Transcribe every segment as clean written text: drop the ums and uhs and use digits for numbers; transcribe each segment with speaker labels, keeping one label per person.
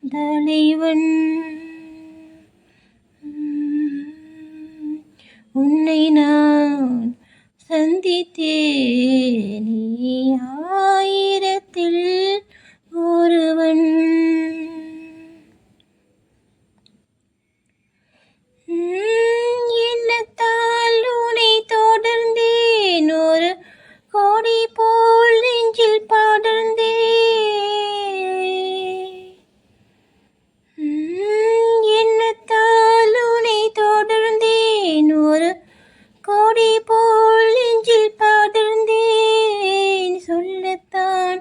Speaker 1: தலைவன். உன்னை நான் சந்தித்தேன், நீ ஆயிரத்தில் ஒருவன். எண்ணத்தால் உன்னை தொடர்ந்தேன், ஒரு கோடி போல் நெஞ்சில் படர்ந்தேன். எண்ணத்தால் உன்னை தொடர்ந்தேன், ஒரு கோடி போல் நெஞ்சில் படர்ந்தேன். சொல்லத்தான்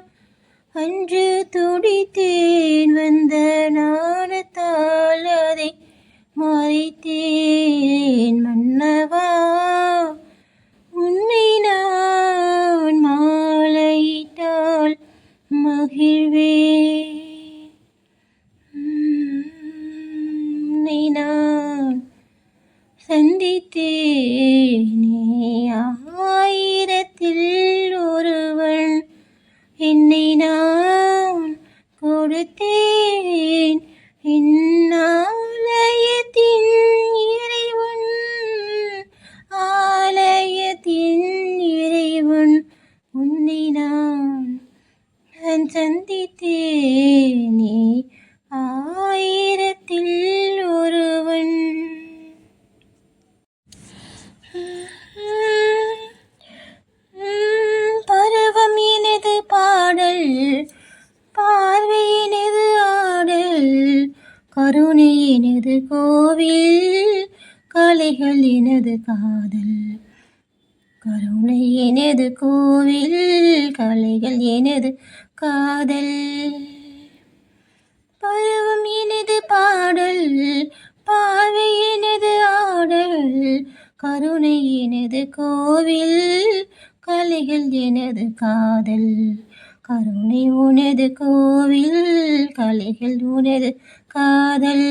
Speaker 1: அன்று துடித்தேன், வந்த நாணத்தால் அதை மறைத்தேன். மன்னவா, உன்னை நான் மாலையிட்டால் மகிழ்வேன். உன்னை நான் சந்தித்தேன், நீ ஆயிரத்தில் ஒருவன். என்னை நான் கொடுத்தேன், ஆலயத்தின் இறைவன், ஆலயத்தின் இறைவன். உன்னை நான் சந்தித்தேன், நீ ஆயிரத்தில் ஒருவன். பருவம் எனது பாடல், பார்வை எனது ஆடல், கருணை எனது கோவில், கலைகள் எனது காதல். கருணை எனது கோவில், கலைகள் எனது காதல். பருவம் எனது பாடல், பார்வை எனது ஆடல், கருணை எனது கோவில், கலைகள் எனது காதல். கருணை உனது கோவில், கலைகள் உனது காதல்.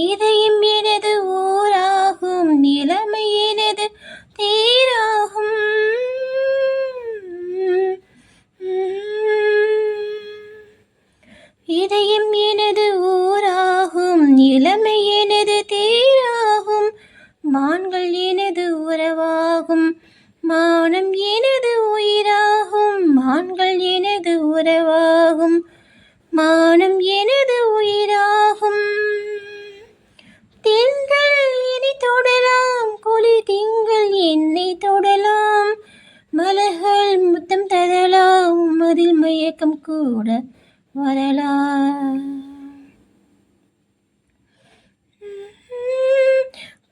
Speaker 1: இதயம் எனது ஊராகும், நிலைமை எனது தேராகும். இதயம் எனது ஊராகும், நிலைமை எனது தேராகும். மான்கள் எனது உறவாகும், மானம் எனது உயிராகும். மான்கள் எனது உறவாகும், மானம் எனது உயிராகும். திங்கள் இனி தொடலாம், குளி திங்கள் என்னை தொடலாம். மலர்கள் முத்தம் தரலாம், அதில் மயக்கம் கூட வரலாம்.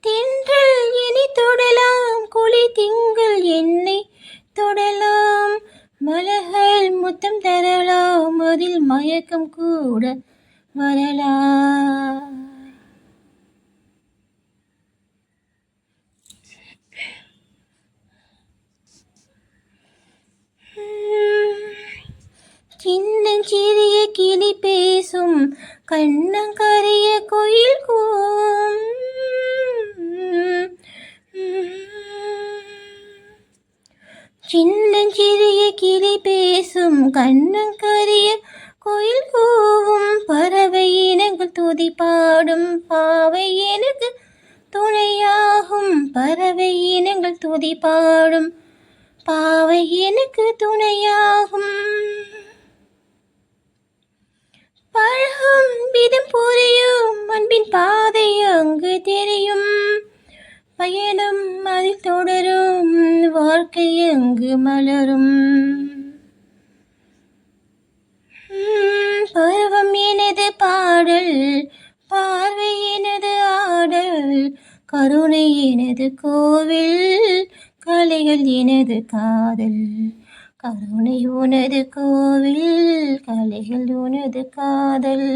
Speaker 1: திங்கள் இனி தொடலாம், குளி திங்கள் என்னை தொடலாம். மலர்கள் முத்தம் தரலாம், அதில் மயக்கம் கூட வரலாம். சின்னஞ்சிறிய கிளி பேசும், கண்ணங்கரைய கோயில் கூவும். சின்னஞ்சிறிய கிளி பேசும், கண்ணங்கரைய கோயில் கூவும். பறவை இனங்கள் துதி பாடும், பாவை எனக்கு துணையாகும். பறவை இனங்கள் துதி பாடும், பாவை எனக்கு துணையாகும். பழகும் விதம் புரியும், அன்பின் பாதை அங்கு தெரியும். பயணம் அதில் தொடரும், வாழ்க்கை அங்கு மலரும். பருவம் எனது பாடல், பார்வை எனது ஆடல், கருணை எனது கோவில், கலைகள் எனது காதல். கருணை உனது கோவில், கலைகள் உனது காதல்.